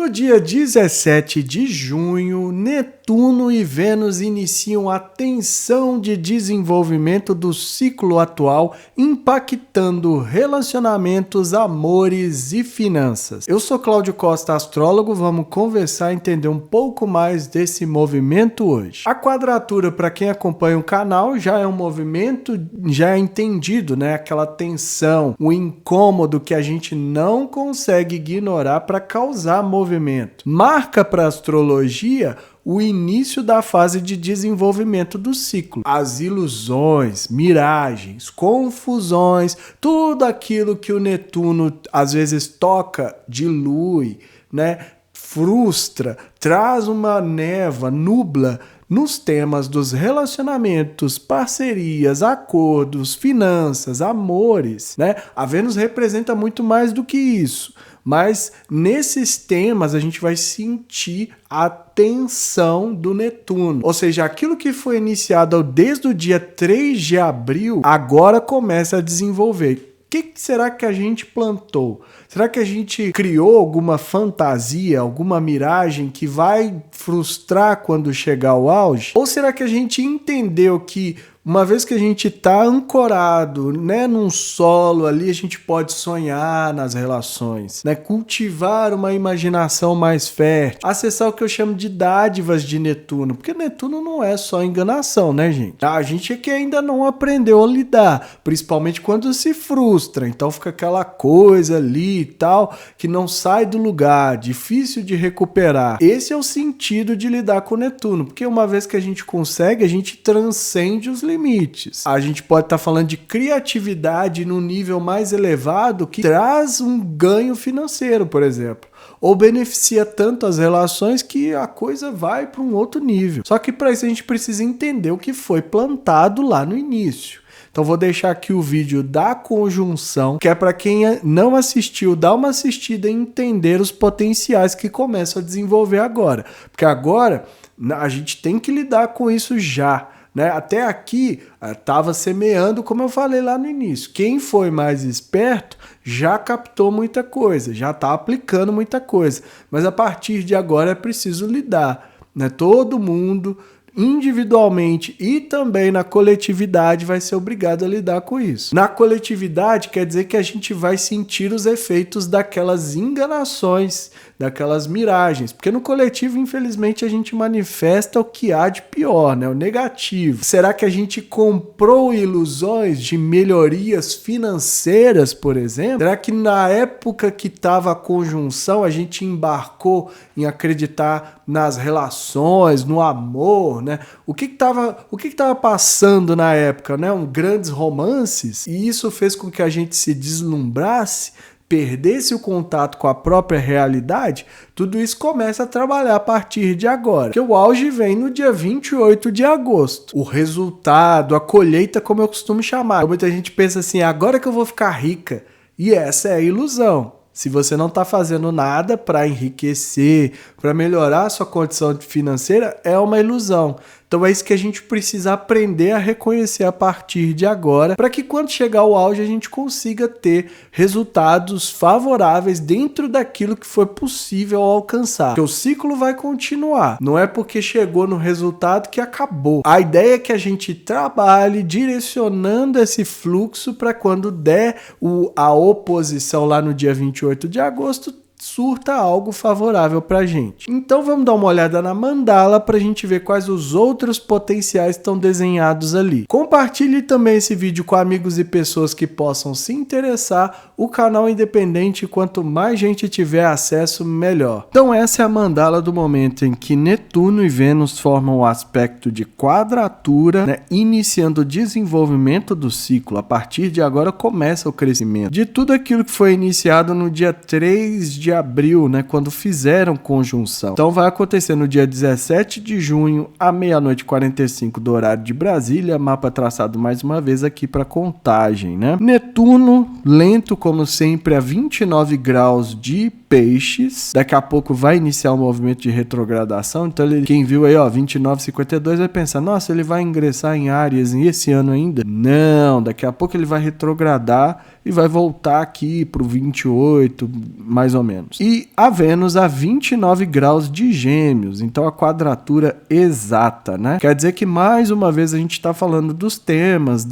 No dia 17 de junho, Netuno e Vênus iniciam a tensão de desenvolvimento do ciclo atual, impactando relacionamentos, amores e finanças. Eu sou Cláudio Costa, astrólogo, vamos conversar e entender um pouco mais desse movimento hoje. A quadratura, para quem acompanha o canal, já é um movimento, já é entendido, né? Aquela tensão, o incômodo que a gente não consegue ignorar para causar movimento. Marca para a astrologia o início da fase de desenvolvimento do ciclo. As ilusões, miragens, confusões, tudo aquilo que o Netuno às vezes toca, dilui, né? Frustra, traz uma névoa, nubla nos temas dos relacionamentos, parcerias, acordos, finanças, amores, né? A Vênus representa muito mais do que isso. Mas nesses temas a gente vai sentir a tensão do Netuno. Ou seja, aquilo que foi iniciado desde o dia 3 de abril, agora começa a desenvolver. O que será que a gente plantou? Será que a gente criou alguma fantasia, alguma miragem que vai frustrar quando chegar ao auge? Ou será que a gente entendeu que uma vez que a gente está ancorado, né, num solo ali, a gente pode sonhar nas relações, né, cultivar uma imaginação mais fértil, acessar o que eu chamo de dádivas de Netuno, porque Netuno não é só enganação, né, gente? A gente é que ainda não aprendeu a lidar, principalmente quando se frustra, então fica aquela coisa ali e tal, que não sai do lugar, difícil de recuperar. Esse é o sentido de lidar com Netuno, porque uma vez que a gente consegue, a gente transcende os limites. A gente pode estar falando de criatividade no nível mais elevado que traz um ganho financeiro, por exemplo. Ou beneficia tanto as relações que a coisa vai para um outro nível. Só que para isso a gente precisa entender o que foi plantado lá no início. Então vou deixar aqui o vídeo da conjunção, que é para quem não assistiu, dar uma assistida e entender os potenciais que começam a desenvolver agora. Porque agora a gente tem que lidar com isso já. Né? Até aqui estava semeando, como eu falei lá no início. Quem foi mais esperto já captou muita coisa, já está aplicando muita coisa. Mas a partir de agora é preciso lidar. Né? Todo mundo, individualmente e também na coletividade, vai ser obrigado a lidar com isso. Na coletividade quer dizer que a gente vai sentir os efeitos daquelas enganações, daquelas miragens, porque no coletivo, infelizmente, a gente manifesta o que há de pior, né? O negativo. Será que a gente comprou ilusões de melhorias financeiras, por exemplo? Será que na época que estava a conjunção, a gente embarcou em acreditar nas relações, no amor, né? O que estava passando na época, né? Grandes romances, e isso fez com que a gente se deslumbrasse, perdesse o contato com a própria realidade. Tudo isso começa a trabalhar a partir de agora. Porque o auge vem no dia 28 de agosto. O resultado, a colheita, como eu costumo chamar. Muita gente pensa assim, agora que eu vou ficar rica. E essa é a ilusão. Se você não está fazendo nada para enriquecer, para melhorar a sua condição financeira, é uma ilusão. Então é isso que a gente precisa aprender a reconhecer a partir de agora, para que quando chegar o auge a gente consiga ter resultados favoráveis dentro daquilo que foi possível alcançar. Porque o ciclo vai continuar. Não é porque chegou no resultado que acabou. A ideia é que a gente trabalhe direcionando esse fluxo para quando der a oposição lá no dia 28 de agosto, surta algo favorável pra gente. Então vamos dar uma olhada na mandala pra gente ver quais os outros potenciais estão desenhados ali. Compartilhe também esse vídeo com amigos e pessoas que possam se interessar. O canal é independente, quanto mais gente tiver acesso, melhor. Então essa é a mandala do momento em que Netuno e Vênus formam o aspecto de quadratura, né, iniciando o desenvolvimento do ciclo. A partir de agora começa o crescimento de tudo aquilo que foi iniciado no dia 3 de abril, né, quando fizeram conjunção. Então vai acontecer no dia 17 de junho, à meia-noite 45 do horário de Brasília, mapa traçado mais uma vez aqui para contagem, né? Netuno, lento como sempre, a 29 graus de Peixes. Daqui a pouco vai iniciar um movimento de retrogradação. Então, quem viu aí, 29,52 vai pensar, nossa, ele vai ingressar em Áries esse ano ainda? Não, daqui a pouco ele vai retrogradar e vai voltar aqui pro 28, mais ou menos. E a Vênus a 29 graus de Gêmeos, então a quadratura exata, né? Quer dizer que mais uma vez a gente está falando dos temas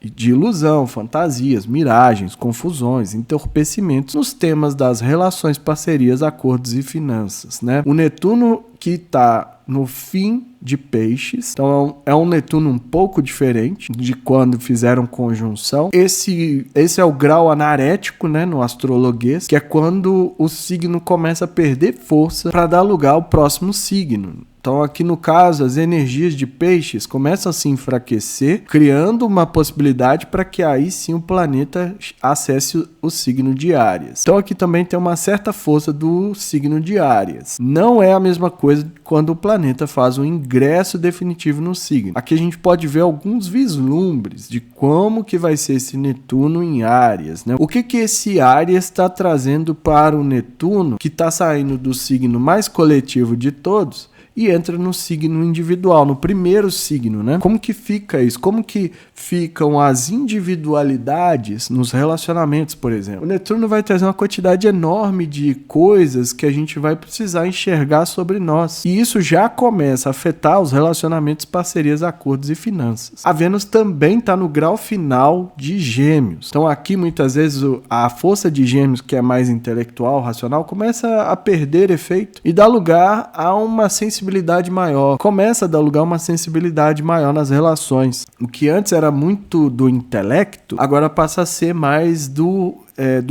de ilusão, fantasias, miragens, confusões, entorpecimentos nos temas das relações, parcerias, acordos e finanças, né? O Netuno que está no fim de Peixes, então é um Netuno um pouco diferente de quando fizeram conjunção. Esse é o grau anarético, né, no astrologuês, que é quando o signo começa a perder força para dar lugar ao próximo signo. Então, aqui no caso, as energias de Peixes começam a se enfraquecer, criando uma possibilidade para que aí sim o planeta acesse o signo de Áries. Então, aqui também tem uma certa força do signo de Áries. Não é a mesma coisa quando o planeta faz um ingresso definitivo no signo. Aqui a gente pode ver alguns vislumbres de como que vai ser esse Netuno em Áries, né? O que esse Áries está trazendo para o Netuno, que está saindo do signo mais coletivo de todos, e entra no signo individual, no primeiro signo, né? Como que fica isso? Como que ficam as individualidades nos relacionamentos, por exemplo? O Netuno vai trazer uma quantidade enorme de coisas que a gente vai precisar enxergar sobre nós. E isso já começa a afetar os relacionamentos, parcerias, acordos e finanças. A Vênus também está no grau final de Gêmeos. Então aqui, muitas vezes, a força de Gêmeos, que é mais intelectual, racional, começa a perder efeito e dá lugar a uma sensibilidade maior, começa a dar lugar a uma sensibilidade maior nas relações. O que antes era muito do intelecto, agora passa a ser mais do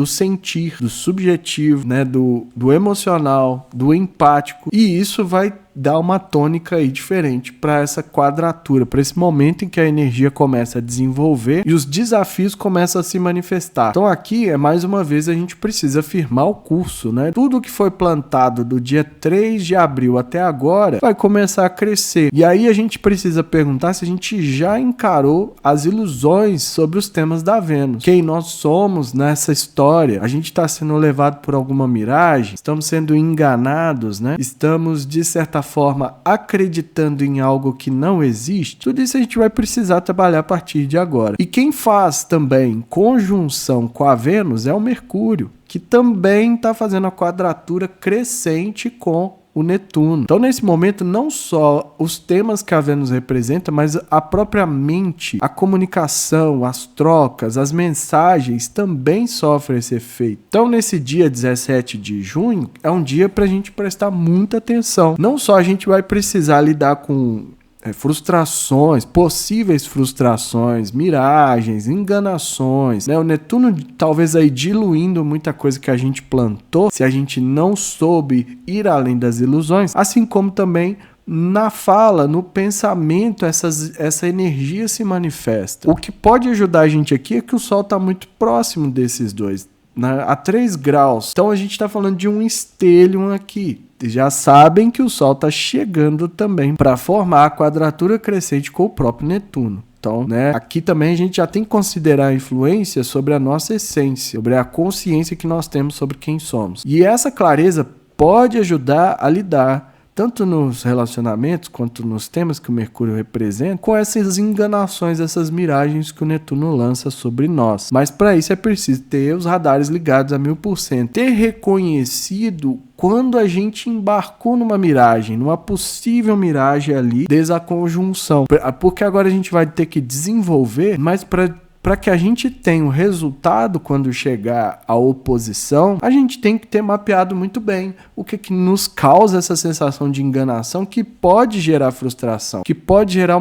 sentir, do subjetivo, né? do emocional, do empático. E isso vai dar uma tônica aí diferente para essa quadratura, para esse momento em que a energia começa a desenvolver e os desafios começam a se manifestar. Então aqui, mais uma vez, a gente precisa firmar o curso, né? Tudo que foi plantado do dia 3 de abril até agora vai começar a crescer. E aí a gente precisa perguntar se a gente já encarou as ilusões sobre os temas da Vênus. Quem nós somos nessa história? A gente está sendo levado por alguma miragem? Estamos sendo enganados, né? Estamos, de certa forma, acreditando em algo que não existe? Tudo isso a gente vai precisar trabalhar a partir de agora. E quem faz também conjunção com a Vênus é o Mercúrio, que também está fazendo a quadratura crescente com o Netuno. Então, nesse momento, não só os temas que a Vênus representa, mas a própria mente, a comunicação, as trocas, as mensagens também sofrem esse efeito. Então, nesse dia 17 de junho, é um dia para a gente prestar muita atenção. Não só a gente vai precisar lidar com frustrações, possíveis frustrações, miragens, enganações, né? O Netuno talvez aí diluindo muita coisa que a gente plantou, se a gente não soube ir além das ilusões, assim como também na fala, no pensamento, essa energia se manifesta. O que pode ajudar a gente aqui é que o Sol está muito próximo desses dois, né? A 3 graus. Então a gente está falando de um estelium aqui. Já sabem que o Sol está chegando também para formar a quadratura crescente com o próprio Netuno. Então, né, aqui também a gente já tem que considerar a influência sobre a nossa essência, sobre a consciência que nós temos sobre quem somos. E essa clareza pode ajudar a lidar tanto nos relacionamentos quanto nos temas que o Mercúrio representa, com essas enganações, essas miragens que o Netuno lança sobre nós. Mas para isso é preciso ter os radares ligados a 1000%, ter reconhecido quando a gente embarcou numa miragem, numa possível miragem ali, desde a conjunção. Porque agora a gente vai ter que desenvolver, mas para que a gente tenha o resultado quando chegar a oposição, a gente tem que ter mapeado muito bem o que nos causa essa sensação de enganação, que pode gerar frustração, que pode gerar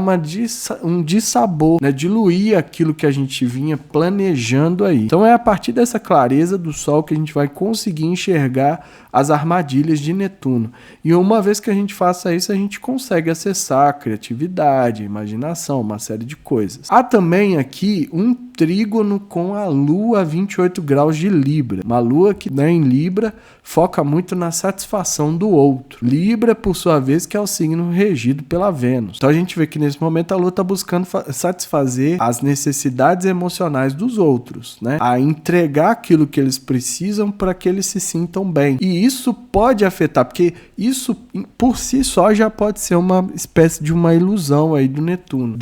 um dissabor, né? Diluir aquilo que a gente vinha planejando aí. Então é a partir dessa clareza do Sol que a gente vai conseguir enxergar as armadilhas de Netuno. E uma vez que a gente faça isso, a gente consegue acessar a criatividade, a imaginação, uma série de coisas. Há também aqui um trígono com a Lua a 28 graus de Libra. Uma Lua que, né, em Libra foca muito na satisfação do outro. Libra, por sua vez, que é o signo regido pela Vênus. Então a gente vê que nesse momento a Lua está buscando satisfazer as necessidades emocionais dos outros, né? A entregar aquilo que eles precisam para que eles se sintam bem. E isso pode afetar, porque isso por si só já pode ser uma espécie de uma ilusão aí do Netuno.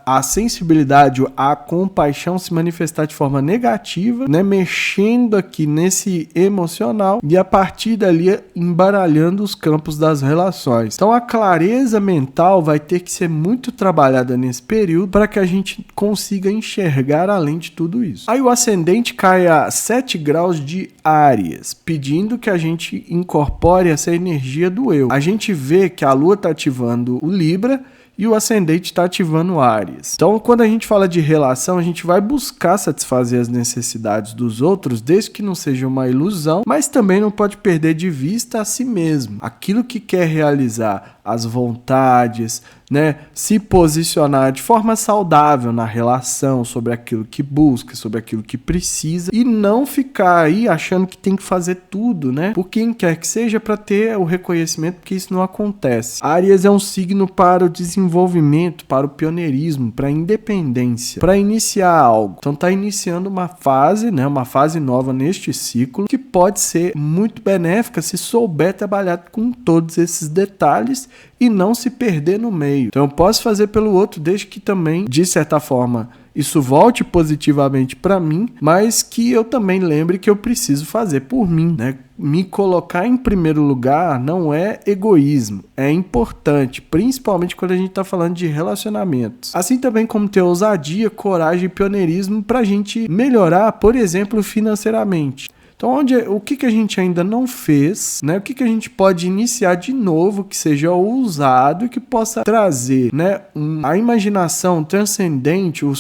A sensibilidade, a compaixão se manifestar de forma negativa, né? Mexendo aqui nesse emocional e a partir dali embaralhando os campos das relações. Então a clareza mental vai ter que ser muito trabalhada nesse período para que a gente consiga enxergar além de tudo isso. Aí o ascendente cai a 7 graus de Áries, pedindo que a gente incorpore essa energia do eu. A gente vê que a Lua está ativando o Libra e o ascendente está ativando o Áries. Então, quando a gente fala de relação, a gente vai buscar satisfazer as necessidades dos outros, desde que não seja uma ilusão, mas também não pode perder de vista a si mesmo. Aquilo que quer realizar, as vontades, né? Se posicionar de forma saudável na relação, sobre aquilo que busca, sobre aquilo que precisa, e não ficar aí achando que tem que fazer tudo, né? Por quem quer que seja para ter o reconhecimento, porque isso não acontece. Áries é um signo para o desenvolvimento, para o pioneirismo, para a independência, para iniciar algo. Então tá iniciando uma fase, né? Uma fase nova neste ciclo, que pode ser muito benéfica se souber trabalhar com todos esses detalhes e não se perder no meio. Então eu posso fazer pelo outro, desde que também, de certa forma, isso volte positivamente para mim, mas que eu também lembre que eu preciso fazer por mim, né? Me colocar em primeiro lugar não é egoísmo, é importante, principalmente quando a gente está falando de relacionamentos. Assim também como ter ousadia, coragem e pioneirismo para a gente melhorar, por exemplo, financeiramente. Então, o que a gente ainda não fez, né? O que a gente pode iniciar de novo, que seja ousado e que possa trazer, né, a imaginação transcendente, o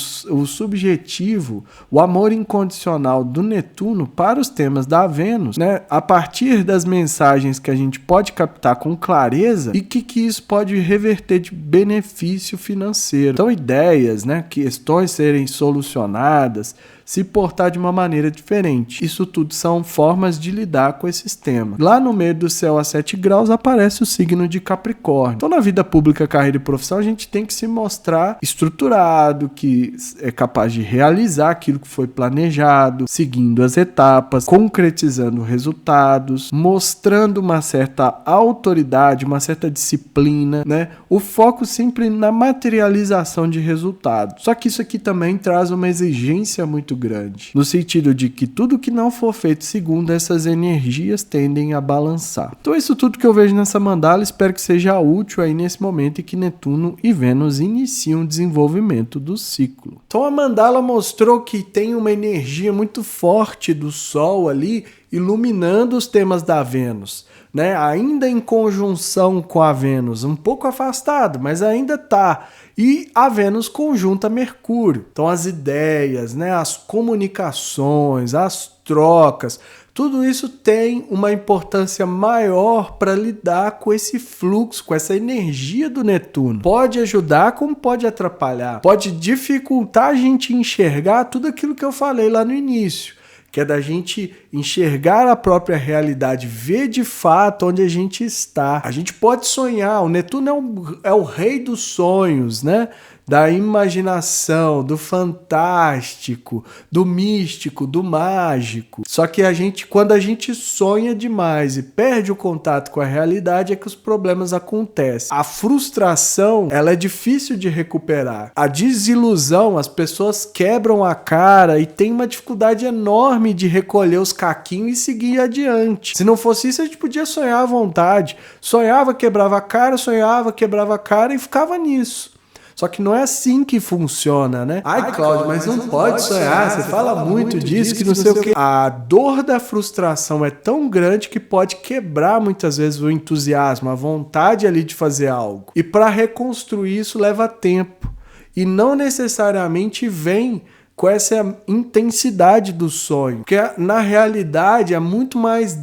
subjetivo, o amor incondicional do Netuno para os temas da Vênus, né? A partir das mensagens que a gente pode captar com clareza e que isso pode reverter de benefício financeiro. Então, ideias, né? Questões serem solucionadas, se portar de uma maneira diferente. Isso tudo são formas de lidar com esses temas. Lá no meio do céu a 7 graus aparece o signo de Capricórnio. Então na vida pública, carreira e profissão, a gente tem que se mostrar estruturado, que é capaz de realizar aquilo que foi planejado, seguindo as etapas, concretizando resultados, mostrando uma certa autoridade, uma certa disciplina, né? O foco sempre na materialização de resultados. Só que isso aqui também traz uma exigência muito grande, no sentido de que tudo que não for feito segundo essas energias tendem a balançar. Então isso tudo que eu vejo nessa mandala, espero que seja útil aí nesse momento em que Netuno e Vênus iniciam o desenvolvimento do ciclo. Então a mandala mostrou que tem uma energia muito forte do Sol ali, iluminando os temas da Vênus, né? Ainda em conjunção com a Vênus, um pouco afastado, mas ainda tá. E a Vênus conjunta Mercúrio. Então as ideias, né, as comunicações, as trocas, tudo isso tem uma importância maior para lidar com esse fluxo, com essa energia do Netuno. Pode ajudar como pode atrapalhar. Pode dificultar a gente enxergar tudo aquilo que eu falei lá no início, que é da gente enxergar a própria realidade, ver de fato onde a gente está. A gente pode sonhar, o Netuno é o rei dos sonhos, né? Da imaginação, do fantástico, do místico, do mágico. Só que quando a gente sonha demais e perde o contato com a realidade, é que os problemas acontecem. A frustração, ela é difícil de recuperar. A desilusão, as pessoas quebram a cara e tem uma dificuldade enorme de recolher os caquinhos e seguir adiante. Se não fosse isso, a gente podia sonhar à vontade. Sonhava, quebrava a cara, sonhava, quebrava a cara e ficava nisso. Só que não é assim que funciona, né? Ai, Cláudio, mas não pode sonhar, você fala muito disso, que não sei o quê. A dor da frustração é tão grande que pode quebrar muitas vezes o entusiasmo, a vontade ali de fazer algo. E para reconstruir isso leva tempo. E não necessariamente vem com essa intensidade do sonho, porque na realidade é muito mais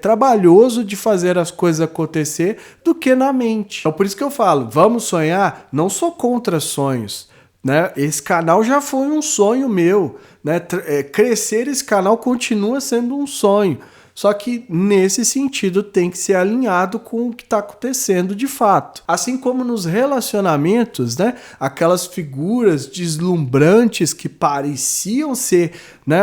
trabalhoso de fazer as coisas acontecer do que na mente. Então por isso que eu falo, vamos sonhar, não sou contra sonhos, né? Esse canal já foi um sonho meu, né? Crescer esse canal continua sendo um sonho. Só que nesse sentido tem que ser alinhado com o que está acontecendo de fato. Assim como nos relacionamentos, né? Aquelas figuras deslumbrantes que pareciam ser, né,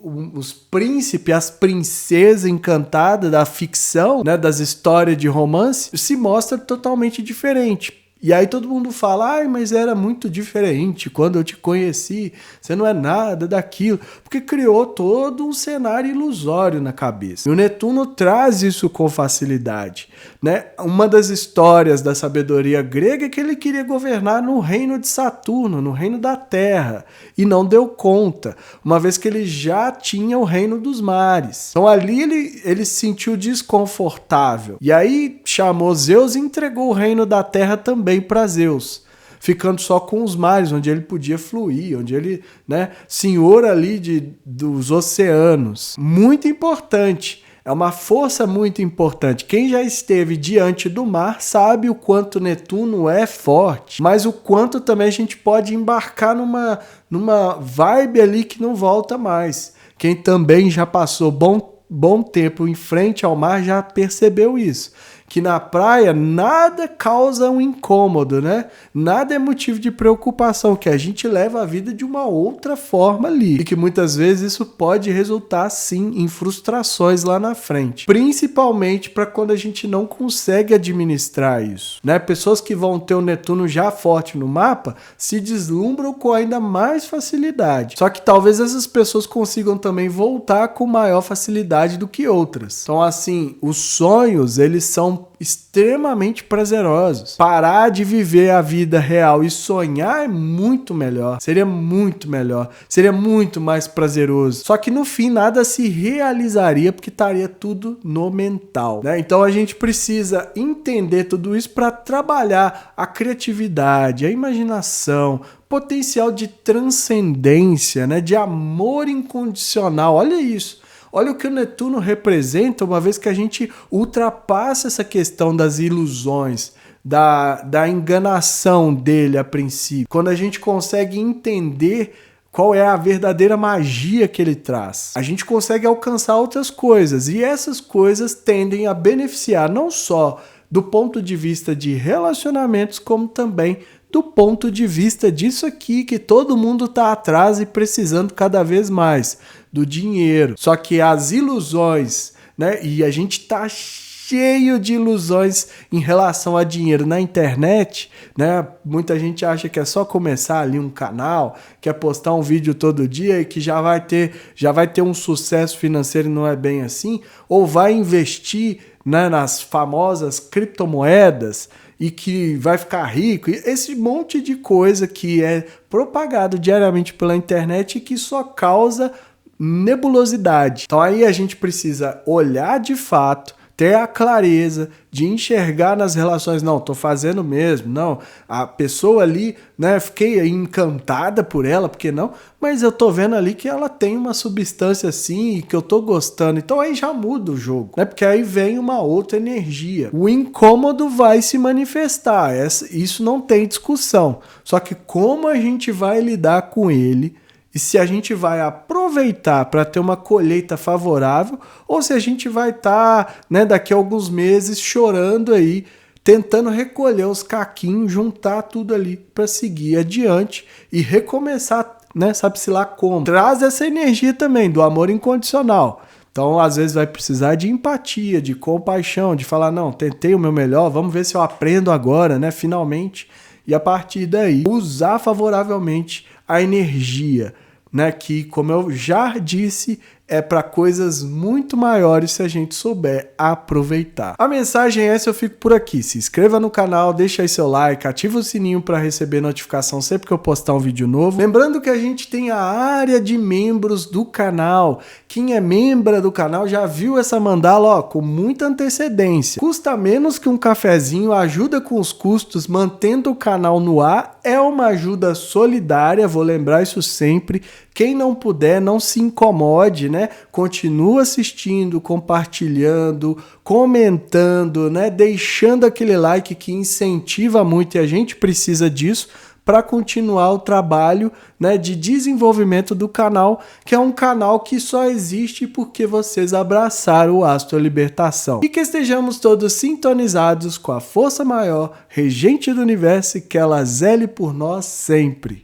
os príncipes, as princesas encantadas da ficção, né, das histórias de romance, se mostra totalmente diferente. E aí todo mundo fala, ai, mas era muito diferente quando eu te conheci, você não é nada daquilo, porque criou todo um cenário ilusório na cabeça. E o Netuno traz isso com facilidade, né? Uma das histórias da sabedoria grega é que ele queria governar no reino de Saturno, no reino da Terra, e não deu conta, uma vez que ele já tinha o reino dos mares. Então ali ele se sentiu desconfortável, e aí chamou Zeus e entregou o reino da Terra também para Zeus, ficando só com os mares, onde ele podia fluir, onde ele, né, senhor ali dos oceanos. Muito importante, é uma força muito importante. Quem já esteve diante do mar sabe o quanto Netuno é forte, mas o quanto também a gente pode embarcar numa vibe ali que não volta mais. Quem também já passou bom tempo em frente ao mar já percebeu isso, que na praia nada causa um incômodo, né? Nada é motivo de preocupação, que a gente leva a vida de uma outra forma ali, e que muitas vezes isso pode resultar sim em frustrações lá na frente, principalmente para quando a gente não consegue administrar isso, né? Pessoas que vão ter o Netuno já forte no mapa se deslumbram com ainda mais facilidade, só que talvez essas pessoas consigam também voltar com maior facilidade do que outras. Então assim, os sonhos, eles são extremamente prazerosos. Parar de viver a vida real e sonhar é muito melhor. Seria muito melhor. Seria muito mais prazeroso. Só que no fim nada se realizaria porque estaria tudo no mental, né? Então a gente precisa entender tudo isso para trabalhar a criatividade, a imaginação, potencial de transcendência, né? De amor incondicional. Olha isso. Olha o que o Netuno representa, uma vez que a gente ultrapassa essa questão das ilusões, da enganação dele a princípio. Quando a gente consegue entender qual é a verdadeira magia que ele traz, a gente consegue alcançar outras coisas, e essas coisas tendem a beneficiar não só do ponto de vista de relacionamentos, como também do ponto de vista disso aqui, que todo mundo está atrás e precisando cada vez mais, do dinheiro. Só que as ilusões, né? E a gente está cheio de ilusões em relação a dinheiro na internet, né? Muita gente acha que é só começar ali um canal, que é postar um vídeo todo dia e que já vai ter um sucesso financeiro, e não é bem assim, ou vai investir, né, nas famosas criptomoedas e que vai ficar rico, e esse monte de coisa que é propagado diariamente pela internet e que só causa nebulosidade. Então aí a gente precisa olhar de fato, ter a clareza de enxergar nas relações, não, tô fazendo mesmo, não, a pessoa ali, né, fiquei encantada por ela, porque não, mas eu tô vendo ali que ela tem uma substância assim, e que eu tô gostando, então aí já muda o jogo, né, porque aí vem uma outra energia, o incômodo vai se manifestar, isso não tem discussão, só que como a gente vai lidar com ele, e se a gente vai aproveitar para ter uma colheita favorável, ou se a gente vai estar, né, daqui a alguns meses chorando aí, tentando recolher os caquinhos, juntar tudo ali para seguir adiante e recomeçar, né, sabe-se lá como. Traz essa energia também do amor incondicional. Então, às vezes vai precisar de empatia, de compaixão, de falar, não, tentei o meu melhor, vamos ver se eu aprendo agora, né, finalmente. E a partir daí, usar favoravelmente a energia, né, que, como eu já disse, é para coisas muito maiores se a gente souber aproveitar. A mensagem é essa, eu fico por aqui. Se inscreva no canal, deixa aí seu like, ativa o sininho para receber notificação sempre que eu postar um vídeo novo. Lembrando que a gente tem a área de membros do canal. Quem é membro do canal já viu essa mandala, ó, com muita antecedência. Custa menos que um cafezinho, ajuda com os custos, mantendo o canal no ar. É uma ajuda solidária, vou lembrar isso sempre. Quem não puder, não se incomode, né? Continua assistindo, compartilhando, comentando, né? Deixando aquele like que incentiva muito, e a gente precisa disso para continuar o trabalho, né, de desenvolvimento do canal, que é um canal que só existe porque vocês abraçaram o Astro Libertação. E que estejamos todos sintonizados com a força maior, regente do universo, e que ela zele por nós sempre.